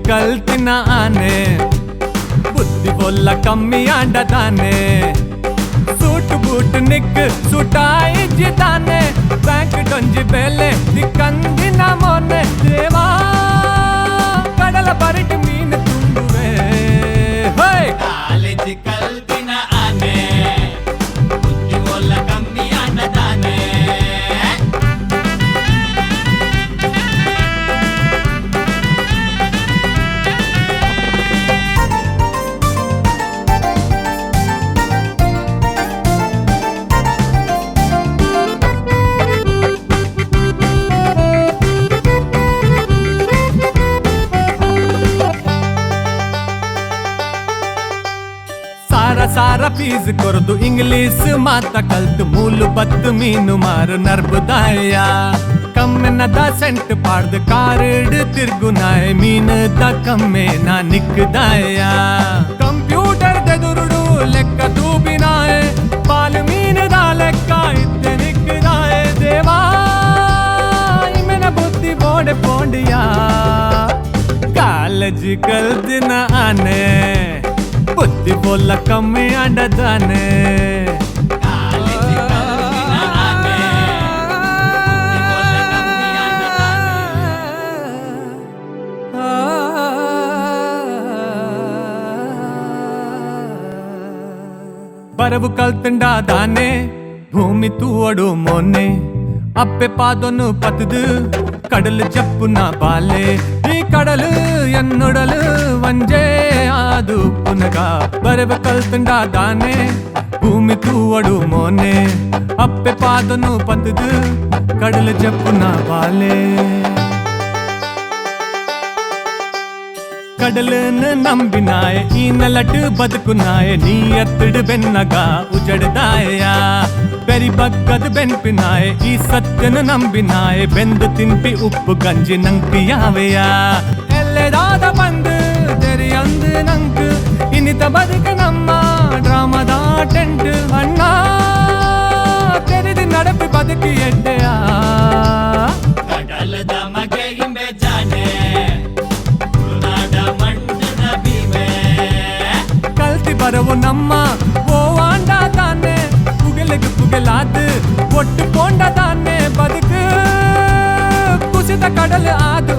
ಕಲ್ತಿನ ಆನೆ ಬುದ್ಧಿ ಬೊಲ್ಲ ಕಮ್ಮಿ ಆಂಡದಾನೆ ಸೂಟ್ ಬೂಟ್ ನಿಕ್ ಸುಟಾಯಿ ಜಿತಾನೆ ಬ್ಯಾಂಕ್ ಡೊಂಜಿ ಬೆಲೆ ದಿಕ್ಕಂದಿನ ಮೊನ್ನೆ ದೇವಾ ಕಡಲ ಬರಿಟ್ ಮೀನು ತುಂಬುವೆ ಕಾಲೇಜ್ ಕಲ್ತಿನ ಆನೆ ಬುದ್ಧಿ ಬೊಲ್ಲ ಕಮ್ಮಿ ಆಂಡದಾನೆ सारा फीस ಕೊರದು ಇಂಗ್ಲಿಷ್ ಮಾತ ಕಲ್ತು ಮೂಲು ಬತ್ತು ಮೀನು ಮಾರು ನರ್ಬುದಾಯ ಕಮ್ಮೆನದ ಸೆಂಟ್ ಪಾಡ್ದು ಕಾರಿಡ್ ತಿರ್ಗುನಾಯ ಮೀನದ ಕಮ್ಮೆ ನಾ ನಿಕ್ಕದಾಯ ಕಂಪ್ಯೂಟರ್ ದೆದುರುಡು ಲೆಕ್ಕ ತೂಬಿನಾಯ ಪಾಲು ಮೀನದ ಲೆಕ್ಕ ಇತ್ತೆ ನಿಕ್ಕದಾಯ ದೇವಾ ಇಮೆನ ಬುದ್ಧಿ ಬೋಡೆ ಪೋಂಡಿಯ ಕಾಲೇಜ್ ಕಲ್ತಿನ ಆನೆ ಬುದ್ಧಿ ಬೊಲ್ಲ ಕಮ್ಮಿ ಆಂಡದಾನೆ ಬರವು ಕಲ್ತಂಡಾದಾನೆ ಭೂಮಿ ತೂವಡು ಮೊನ್ನೆ ಅಪ್ಪೆ ಪಾದೊನ್ನು ಪತದು ಕಡಲು ಜಪ್ಪುನ ಬಾಲೆ ಈ ಕಡಲು ಎನ್ನೊಡಲು ವಂಜೆ ಆದು ಪುನಗ ಬರವ ಕಲ್ತಂಡಾದಾನೆ ಭೂಮಿ ತೂವಡು ಮೊನ್ನೆ ಅಪ್ಪೆ ಪಾದೊನ್ನು ಪತದು ಕಡಲು ಜಪ್ಪುನ ಬಾಲೆ ಕಡಲನ್ನು ನಂಬಿನಾಯ ಈ ನಲಟು ಬದುಕುನಾಯ ನೀ ಎತ್ತಡು ಬೆನ್ನಗ ಉಜಡದಾಯ ಬೆರಿ ಬಗ್ಗದ ಬೆನ್ಪಿನಾಯ ಈ ಸತ್ಯನು ನಂಬಿನಾಯ ಬೆಂದು ತಿನ್ಪಿ ಉಪ್ಪು ಗಂಜಿ ನಂಪಿಯಾವೆಯ ಎಲ್ಲೆದಾದ ಬಂದು ತೆರೆಯೊಂದು ನಂಕು ಇನ್ನಿತ ಬದುಕು ನಮ್ಮ ಡ್ರಾಮದ ಟೆಂಟ್ ಅಣ್ಣ ತೆರೆದು ನಡಪಿ ಬದುಕಿ ಎಡ್ಡೆಯ ಕಡಲದ ಮಗೆ ಹಿಂಬೆ ಜಾನೆ ಕಲ್ತಿ ಬರವು ನಮ್ಮ ಓ ಆಂಡದಾನೆ ಪುಗಲಿಗೆ ಪುಗಲಾದು ಒಟ್ಟು ಕೊಂಡದಾನೆ ಬದುಕು ಕುಸಿದ ಕಡಲು ಆದು